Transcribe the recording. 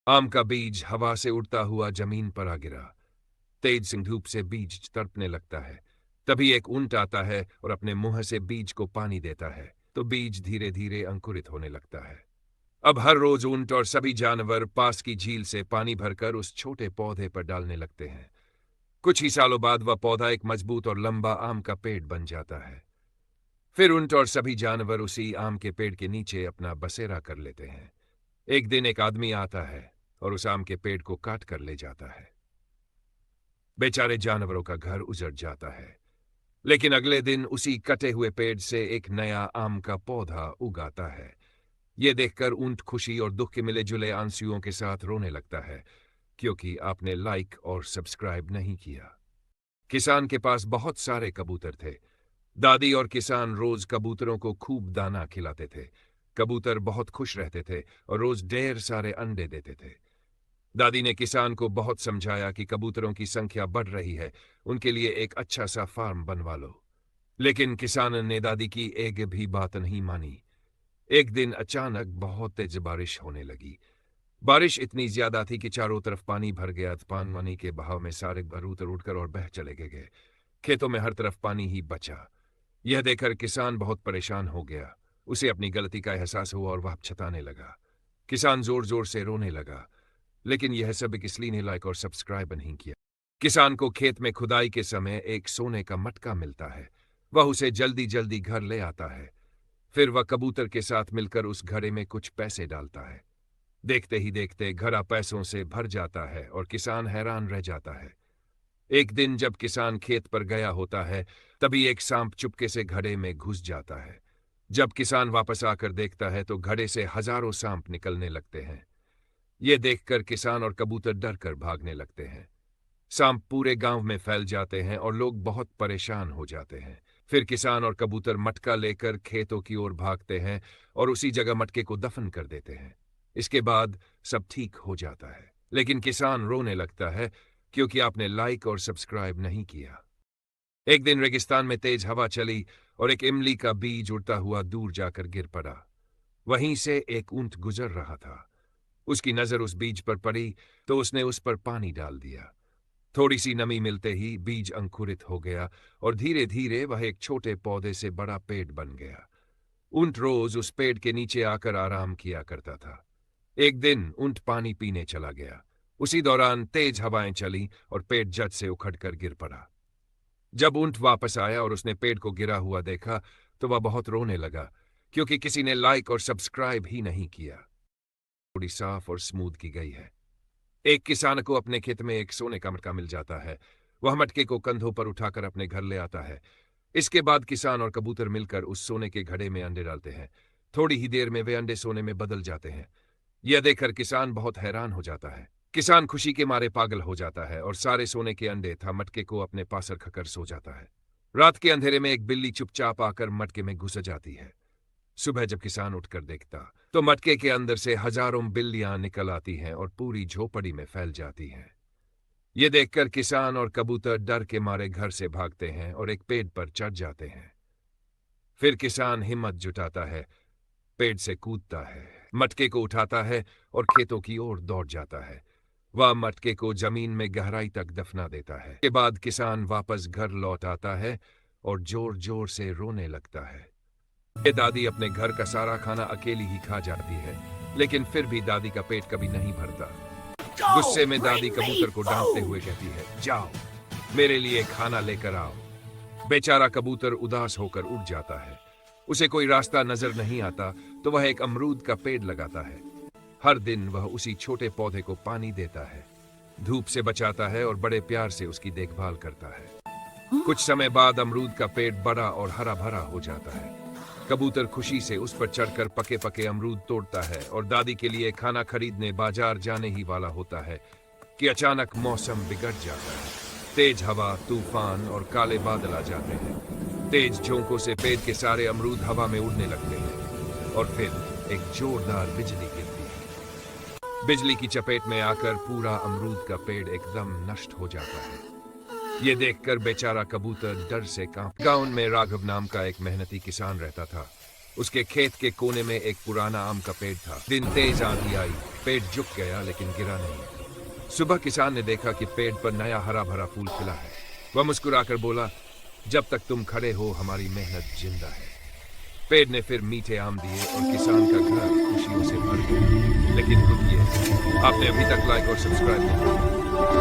आम का बीज हवा से उड़ता हुआ जमीन पर आ गिरा। तेज सिंह धूप से बीज तड़पने लगता है। तभी एक ऊंट आता है और अपने मुंह से बीज को पानी देता है, तो बीज धीरे धीरे अंकुरित होने लगता है। अब हर रोज ऊंट और सभी जानवर पास की झील से पानी भरकर उस छोटे पौधे पर डालने लगते हैं। कुछ ही सालों बाद वह पौधा एक मजबूत और लंबा आम का पेड़ बन जाता है। फिर ऊंट और सभी जानवर उसी आम के पेड़ के नीचे अपना बसेरा कर लेते हैं। एक दिन एक आदमी आता है और उस आम के पेड़ को काट कर ले जाता है। बेचारे जानवरों का घर उजड़ जाता है। लेकिन अगले दिन उसी कटे हुए पेड़ से एक नया आम का पौधा उगाता है। ये देखकर ऊंट खुशी और दुख के मिले जुले आंसुओं के साथ रोने लगता है, क्योंकि आपने लाइक और सब्सक्राइब नहीं किया। किसान के पास बहुत सारे कबूतर थे। दादी और किसान रोज कबूतरों को खूब दाना खिलाते थे। कबूतर बहुत खुश रहते थे और रोज ढेर सारे अंडे देते थे। दादी ने किसान को बहुत समझाया कि कबूतरों की संख्या बढ़ रही है, उनके लिए एक अच्छा सा फार्म बनवा लो। लेकिन किसान ने दादी की एक भी बात नहीं मानी। एक दिन अचानक बहुत तेज बारिश होने लगी। बारिश इतनी ज्यादा थी कि चारों तरफ पानी भर गया। पानी के बहाव में सारे कबूतर उड़कर और बह चले गए। खेतों में हर तरफ पानी ही बचा। यह देखकर किसान बहुत परेशान हो गया। उसे अपनी गलती का एहसास हुआ और वह छताने लगा। किसान जोर जोर से रोने लगा, लेकिन यह सब इसलिए ने लाइक और सब्सक्राइब नहीं किया। किसान को खेत में खुदाई के समय एक सोने का मटका मिलता है। वह उसे जल्दी जल्दी घर ले आता है। फिर वह कबूतर के साथ मिलकर उस घड़े में कुछ पैसे डालता है। देखते ही देखते घड़ा पैसों से भर जाता है और किसान हैरान रह जाता है। एक दिन जब किसान खेत पर गया होता है, तभी एक सांप चुपके से घड़े में घुस जाता है। जब किसान वापस आकर देखता है तो घड़े से हजारों सांप निकलने लगते हैं। ये देखकर किसान और कबूतर डर कर भागने लगते हैं। सांप पूरे गांव में फैल जाते हैं और लोग बहुत परेशान हो जाते हैं। फिर किसान और कबूतर मटका लेकर खेतों की ओर भागते हैं और उसी जगह मटके को दफन कर देते हैं। इसके बाद सब ठीक हो जाता है, लेकिन किसान रोने लगता है, क्योंकि आपने लाइक और सब्सक्राइब नहीं किया। एक दिन रेगिस्तान में तेज हवा चली और एक इमली का बीज उड़ता हुआ दूर जाकर गिर पड़ा। वहीं से एक ऊंट गुजर रहा था। उसकी नजर उस बीज पर पड़ी तो उसने उस पर पानी डाल दिया। थोड़ी सी नमी मिलते ही बीज अंकुरित हो गया और धीरे धीरे वह एक छोटे पौधे से बड़ा पेड़ बन गया। ऊंट रोज उस पेड़ के नीचे आकर आराम किया करता था। एक दिन ऊंट पानी पीने चला गया। उसी दौरान तेज हवाएं चली और पेड़ जड़ से उखड़कर गिर पड़ा। जब ऊंट वापस आया और उसने पेड़ को गिरा हुआ देखा तो वह बहुत रोने लगा, क्योंकि किसी ने लाइक और सब्सक्राइब ही नहीं किया। थोड़ी साफ और स्मूथ की गई है। एक किसान को अपने खेत में एक सोने का मटका मिल जाता है। वह मटके को कंधों पर उठाकर अपने घर ले आता है। इसके बाद किसान और कबूतर मिलकर उस सोने के घड़े में अंडे डालते हैं। थोड़ी ही देर में वे अंडे सोने में बदल जाते हैं। यह देखकर किसान बहुत हैरान हो जाता है। किसान खुशी के मारे पागल हो जाता है और सारे सोने के अंडे था मटके को अपने पास रखकर सो जाता है। रात के अंधेरे में एक बिल्ली चुपचाप आकर मटके में घुस जाती है। सुबह जब किसान उठकर देखता तो मटके के अंदर से हजारों बिल्लियां निकल आती हैं और पूरी झोपड़ी में फैल जाती हैं। ये देखकर किसान और कबूतर डर के मारे घर से भागते हैं और एक पेड़ पर चढ़ जाते हैं। फिर किसान हिम्मत जुटाता है, पेड़ से कूदता है, मटके को उठाता है और खेतों की ओर दौड़ जाता है। वह मटके को जमीन में गहराई तक दफना देता है। के बाद किसान वापस घर लौट आता है और जोर जोर से रोने लगता है। ये दादी अपने घर का सारा खाना अकेली ही खा जाती है, लेकिन फिर भी दादी का पेट कभी नहीं भरता। गुस्से में दादी कबूतर को डांटते हुए कहती है, जाओ मेरे लिए खाना लेकर आओ। बेचारा कबूतर उदास होकर उड़ जाता है। उसे कोई रास्ता नजर नहीं आता तो वह एक अमरूद का पेड़ लगाता है। हर दिन वह उसी छोटे पौधे को पानी देता है, धूप से बचाता है और बड़े प्यार से उसकी देखभाल करता है। कुछ समय बाद अमरूद का पेड़ बड़ा और हरा भरा हो जाता है। कबूतर खुशी से उस पर चढ़कर पके पके अमरूद तोड़ता है और दादी के लिए खाना खरीदने बाजार जाने ही वाला होता है कि अचानक मौसम बिगड़ जाता है। तेज हवा, तूफान और काले बादल आ जाते हैं। तेज झोंकों से पेड़ के सारे अमरूद हवा में उड़ने लगते हैं और फिर एक जोरदार बिजली गिरती है। बिजली की चपेट में आकर पूरा अमरूद का पेड़ एकदम नष्ट हो जाता है। ये देखकर बेचारा कबूतर डर से कांप। गांव में राघव नाम का एक मेहनती किसान रहता था। उसके खेत के कोने में एक पुराना आम का पेड़ था। दिन तेज आंधी आई, पेड़ झुक गया लेकिन गिरा नहीं। सुबह किसान ने देखा कि पेड़ पर नया हरा भरा फूल खिला है। वह मुस्कुराकर बोला, जब तक तुम खड़े हो हमारी मेहनत जिंदा है। पेड़ ने फिर मीठे आम दिए और किसान का घर खुशियों से भर गया। लेकिन रुकिए, आपने अभी तक लाइक और सब्सक्राइब नहीं किया।